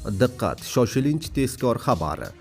Diqqat, shoshilinch tezkor xabar.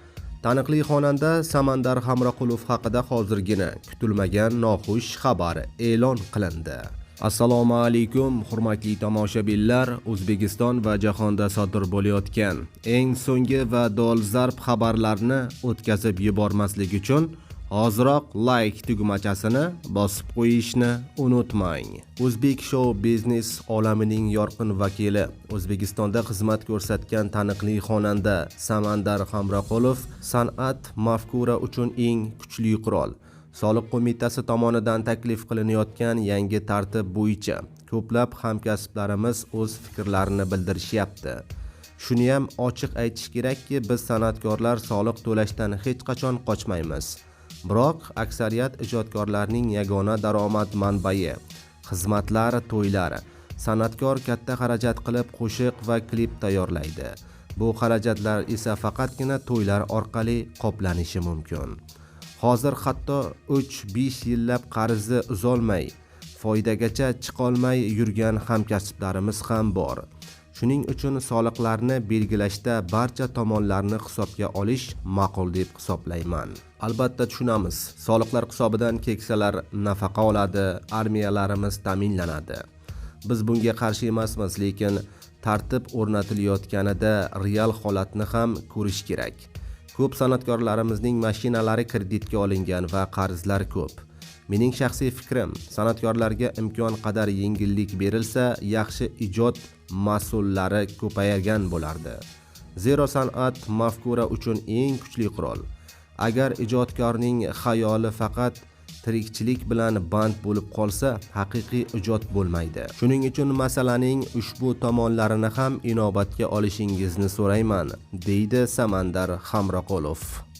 Taniqli xonanda Samandar Hamroqulov haqida hozirgina kutilmagan noxush xabar e'lon qilindi. Assalomu alaykum, hurmatli tomoshabinlar. O'zbekiston va jahonda sodir bo'layotgan eng so'nggi va dolzarb xabarlarni o'tkazib yubormaslik uchun hoziroq like tugmachasini bosib qo'yishni unutmang. O'zbek show biznes olamining yorqin vakili, O'zbekistonda xizmat ko'rsatgan taniqli xonanda Samandar Hamroqulov san'at mafkura uchun eng kuchli qurol. Soliq qo'mitasi tomonidan taklif qilinayotgan yangi tartib bo'yicha ko'plab hamkasblarimiz o'z fikrlarini bildirishyapti. Shuni ham ochiq aytish kerakki, biz san'atkorlar soliq to'lashdan hech qachon qochmaymiz. Biroq aksariyat ijodkorlarning yagona daromad manbai xizmatlar, to'ylar. San'atkor katta xarajat qilib qo'shiq va klip tayyorlaydi. Bu xarajatlar esa faqatgina to'ylar orqali qoplanishi mumkin. Hozir hatto 3-5 yillab qarzi uzolmay, foydagacha chiqolmay yurgan hamkasblarimiz ham bor. Shuning uchun soliqlarni belgilashda barcha tomonlarni hisobga olish ma'qul deb hisoblayman. Albatta tushunamiz, soliqlar hisobidan keksalar nafaqa oladi, armiyalarimiz ta'minlanadi. Biz bunga qarshi emasmiz, lekin tartib o'rnatilayotganida real holatni ham ko'rish kerak. Ko'p san'atkorlarimizning mashinalari kreditga olingan va qarzlar ko'p. Mening shaxsiy fikrim, san'atkorlarga imkon qadar yengillik berilsa, yaxshi ijod mas'ullari ko'paygan bo'lardi. Zero san'at mafkura uchun eng kuchli qurol. Agar ijodkorning xayoli faqat tirikchilik bilan band bo'lib qolsa, haqiqiy ijod bo'lmaydi. Shuning uchun masalaning ushbu tomonlarini ham inobatga olishingizni so'rayman, deydi Samandar Hamroqulov.